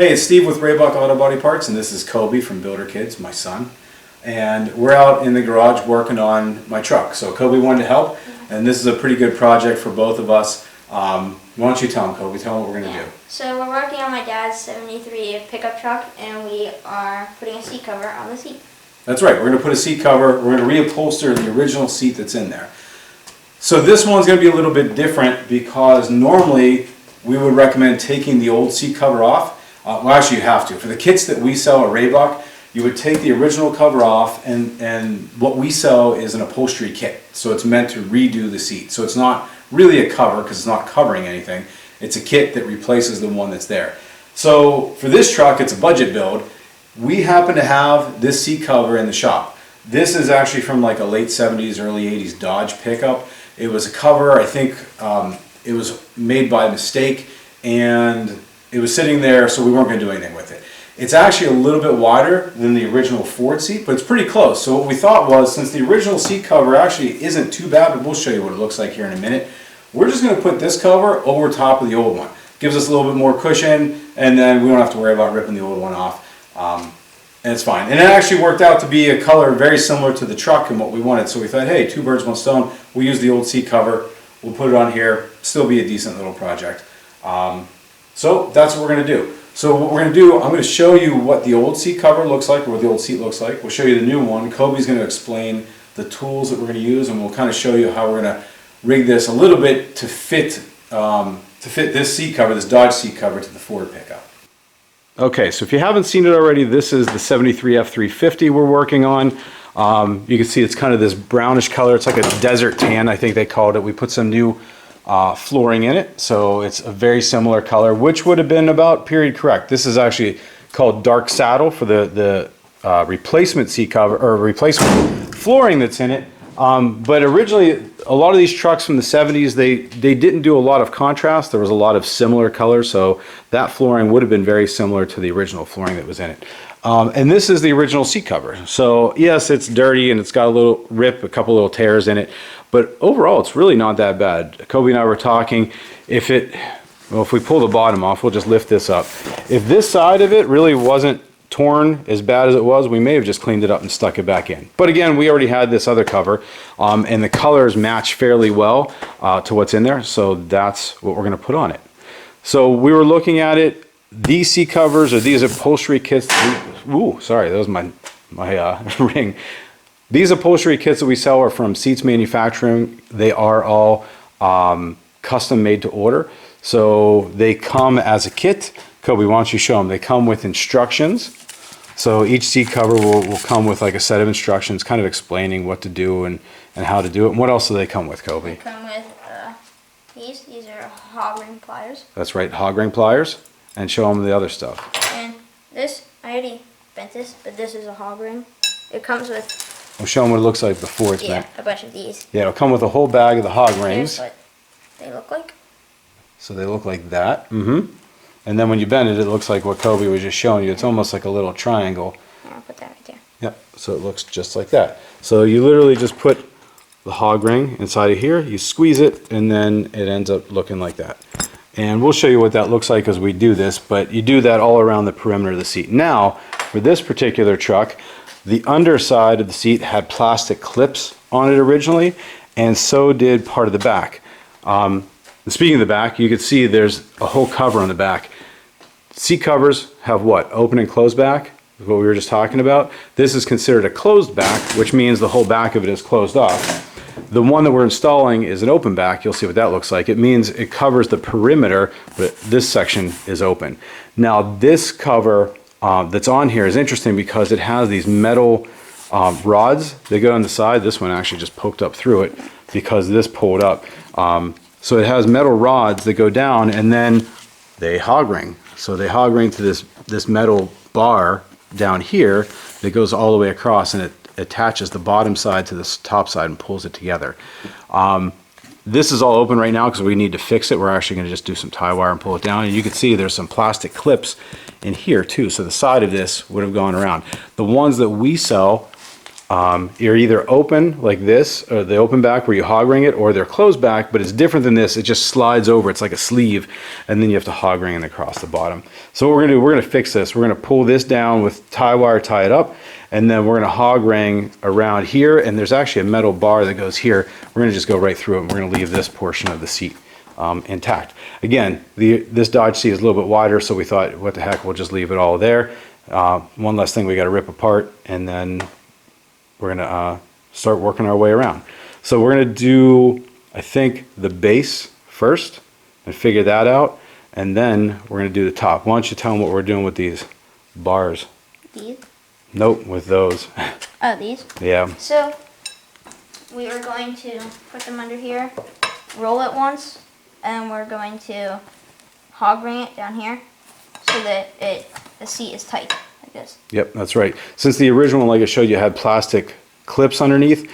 Hey, it's Steve with Raybuck Auto Body Parts, and this is Kobe from Builder Kids, my son. And we're out in the garage working on my truck. So Kobe wanted to help, and this is a pretty good project for both of us. Why don't you tell him, Kobe? Tell him what we're going to do. So we're working on my dad's 73 pickup truck, and we are putting a seat cover on the seat. That's right. We're going to put a seat cover. We're going to reupholster the original seat that's in there. So this one's going to be a little bit different because normally we would recommend taking the old seat cover off. Well, actually you have to. For the kits that we sell at Raybuck, you would take the original cover off, and what we sell is an upholstery kit. So it's meant to redo the seat. So it's not really a cover because it's not covering anything. It's a kit that replaces the one that's there. So for this truck, it's a budget build. We happen to have this seat cover in the shop. This is actually from like a late 70s, early 80s Dodge pickup. It was a cover, I think it was made by mistake, and it was sitting there, so we weren't going to do anything with it. It's actually a little bit wider than the original Ford seat, but it's pretty close. So what we thought was, since the original seat cover actually isn't too bad, but we'll show you what it looks like here in a minute, we're just going to put this cover over top of the old one. Gives us a little bit more cushion, and then we don't have to worry about ripping the old one off. And it's fine. And it actually worked out to be a color very similar to the truck and what we wanted. So we thought, hey, two birds, one stone. We'll use the old seat cover. We'll put it on here. Still be a decent little project. So that's what we're going to do. So what we're going to do, I'm going to show you what the old seat cover looks like, or what the old seat looks like. We'll show you the new one. Kobe's going to explain the tools that we're going to use, and we'll kind of show you how we're going to rig this a little bit to fit this seat cover, this Dodge seat cover, to the Ford pickup. Okay, so if you haven't seen it already, this is the 73 F350 we're working on. You can see it's kind of this brownish color. It's like a desert tan, I think they called it. We put some new flooring in it, so it's a very similar color, which would have been about period correct. This is actually called dark saddle for the replacement seat cover, or replacement flooring that's in it. But originally, a lot of these trucks from the 70s, they didn't do a lot of contrast. There was a lot of similar colors, so that flooring would have been very similar to the original flooring that was in it. And this is the original seat cover. So yes, it's dirty and it's got a little rip, a couple little tears in it, but overall it's really not that bad. Kobe and I were talking, if we pull the bottom off, we'll just lift this up. If this side of it really wasn't torn as bad as it was, we may have just cleaned it up and stuck it back in. But again, we already had this other cover, and the colors match fairly well to what's in there, so that's what we're going to put on it. So we were looking at it. These seat covers, or these upholstery kits, ooh, sorry, that was my ring. These upholstery kits that we sell are from Seats Manufacturing. They are all custom made to order, so they come as a kit. Kobe, why don't you show them? They come with instructions. So each seat cover will come with like a set of instructions, kind of explaining what to do and how to do it. And what else do they come with, Kobe? They come with these are hog ring pliers. That's right, hog ring pliers. And show them the other stuff. And this, I already bent this, but this is a hog ring. It comes with... We'll show them what it looks like before it's bent. Yeah, a bunch of these. Yeah, it'll come with a whole bag of the hog rings. Here's what they look like. So they look like that. Mm-hmm. And then when you bend it, it looks like what Kobe was just showing you. It's almost like a little triangle. I'll put that right there. Yep, so it looks just like that. So you literally just put the hog ring inside of here, you squeeze it, and then it ends up looking like that. And we'll show you what that looks like as we do this, but you do that all around the perimeter of the seat. Now, for this particular truck, the underside of the seat had plastic clips on it originally, and so did part of the back. Speaking of the back, you can see there's a whole cover on the back. Seat covers have what? Open and closed back, is what we were just talking about. This is considered a closed back, which means the whole back of it is closed off. The one that we're installing is an open back. You'll see what that looks like. It means it covers the perimeter, but this section is open. Now this cover that's on here is interesting because it has these metal rods that go on the side. This one actually just poked up through it because this pulled up. So it has metal rods that go down, and then they hog ring. So they hog ring to this metal bar down here that goes all the way across, and it attaches the bottom side to this top side and pulls it together. This is all open right now because we need to fix it. We're actually going to just do some tie wire and pull it down. And you can see there's some plastic clips in here too. So the side of this would have gone around. The ones that we sell You're either open like this, or the open back where you hog ring it, or they're closed back, but it's different than this. It just slides over. It's like a sleeve, and then you have to hog ring it across the bottom. So what we're gonna do, we're gonna fix this. We're gonna pull this down with tie wire, tie it up, and then we're gonna hog ring around here, and there's actually a metal bar that goes here. We're gonna just go right through it, and we're gonna leave this portion of the seat intact. Again, this Dodge seat is a little bit wider, so we thought, what the heck, we'll just leave it all there. One less thing we gotta rip apart, and then we're gonna start working our way around. So we're gonna do, I think, the base first and figure that out, and then we're gonna do the top. Why don't you tell them what we're doing with these bars? These? Nope, with those. Oh, these? Yeah. So we are going to put them under here, roll it once, and we're going to hog ring it down here so that the seat is tight. This. Yep, that's right. Since the original one, like I showed you, had plastic clips underneath,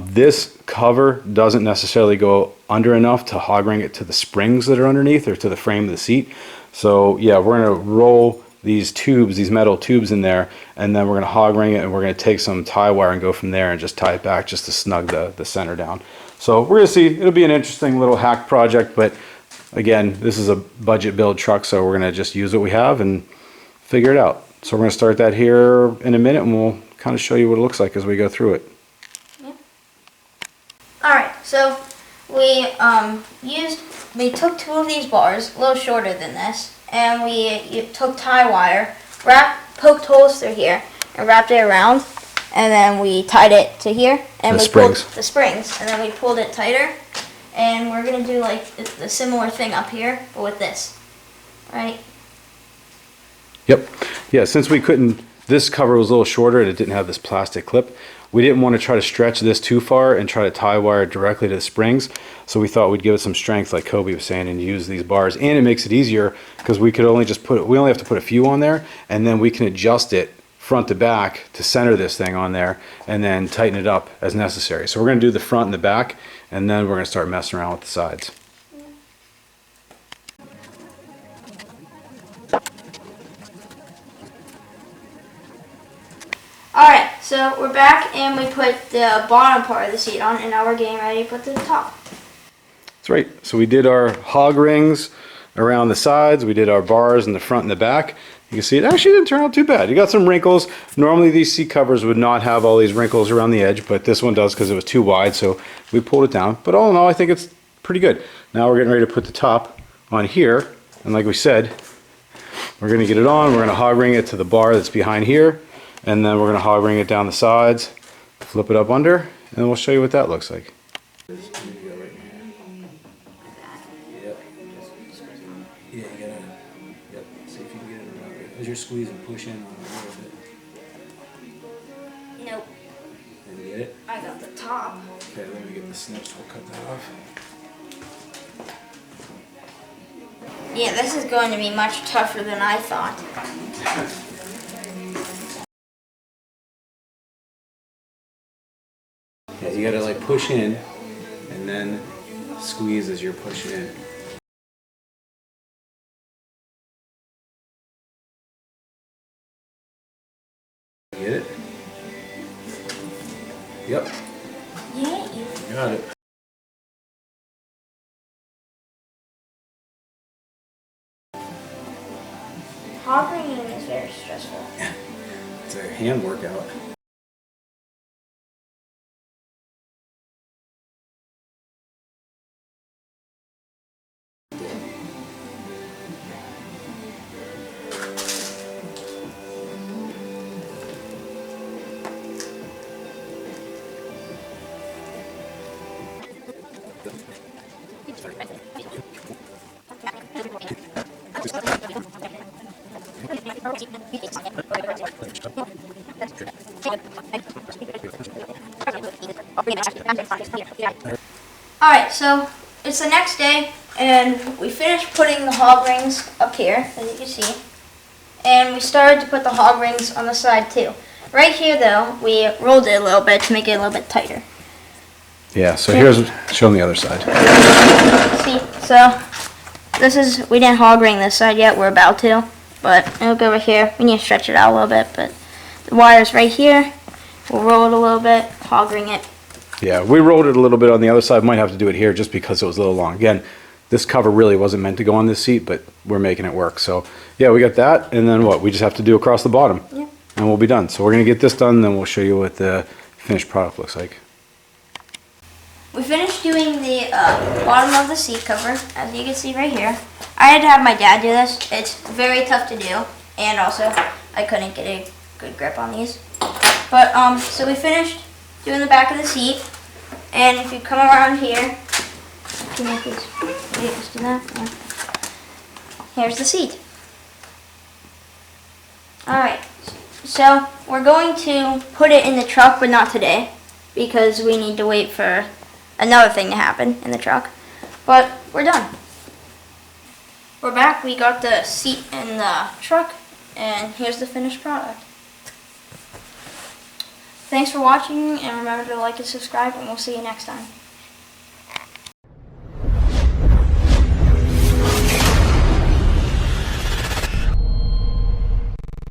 this cover doesn't necessarily go under enough to hog ring it to the springs that are underneath or to the frame of the seat. So yeah, we're gonna roll these tubes, these metal tubes in there, and then we're gonna hog ring it, and we're gonna take some tie wire and go from there and just tie it back just to snug the center down. So we're gonna see, it'll be an interesting little hack project, but again, this is a budget build truck, so we're gonna just use what we have and figure it out. So we're going to start that here in a minute, and we'll kind of show you what it looks like as we go through it. Yeah. Alright, so we took two of these bars, a little shorter than this, and we took tie wire, poked holes through here, and wrapped it around, and then we tied it to here, and we pulled the springs, and then we pulled it tighter, and we're going to do like the similar thing up here, but with this, right? Yep. Yeah, since we couldn't, this cover was a little shorter and it didn't have this plastic clip, we didn't want to try to stretch this too far and try to tie wire directly to the springs. So we thought we'd give it some strength, like Kobe was saying, and use these bars. And it makes it easier because we only have to put a few on there, and then we can adjust it front to back to center this thing on there and then tighten it up as necessary. So we're going to do the front and the back, and then we're going to start messing around with the sides. Alright, so we're back and we put the bottom part of the seat on, and now we're getting ready to put the top. That's right. So we did our hog rings around the sides, we did our bars in the front and the back. You can see it actually didn't turn out too bad. You got some wrinkles. Normally these seat covers would not have all these wrinkles around the edge, but this one does because it was too wide, so we pulled it down. But all in all, I think it's pretty good. Now we're getting ready to put the top on here, and like we said, we're going to get it on, we're going to hog ring it to the bar that's behind here, and then we're going to hog ring it down the sides, flip it up under, and then we'll show you what that looks like. Yeah, you gotta, see if you can get it around there. As you're squeezing, push in on it a little bit. Nope. Did you get it? I got the top. Okay, let me get the snips, we'll cut that off. Yeah, this is going to be much tougher than I thought. Yeah, you gotta like push in and then squeeze as you're pushing in. Get it? Yep. Yeah. You got it. Hog ringing is very stressful. It's a hand workout. Alright, so it's the next day, and we finished putting the hog rings up here, as you can see, and we started to put the hog rings on the side too. Right here though, we rolled it a little bit to make it a little bit tighter. Yeah, so here's, show them the other side. See, so we didn't hog ring this side yet, we're about to, but it'll go over here. We need to stretch it out a little bit, but the wire's right here, We'll roll it a little bit, hog ring it. Yeah, we rolled it a little bit on the other side. Might have to do it here just because it was a little long. Again, this cover really wasn't meant to go on this seat, but we're making it work. So yeah, we got that, and then what? We just have to do across the bottom, Yep. and we'll be done. So we're gonna get this done, then we'll show you what the finished product looks like. We finished doing the bottom of the seat cover, as you can see right here. I had to have my dad do this. It's very tough to do, and also I couldn't get a good grip on these. But so we finished doing the back of the seat, and if you come around here, can you please wait, just do that? Yeah. Here's the seat. All right, so we're going to put it in the truck, but not today, because we need to wait for another thing to happen in the truck. But we're done. We're back. We got the seat in the truck, and here's the finished product. Thanks for watching, and remember to like and subscribe, and we'll see you next time.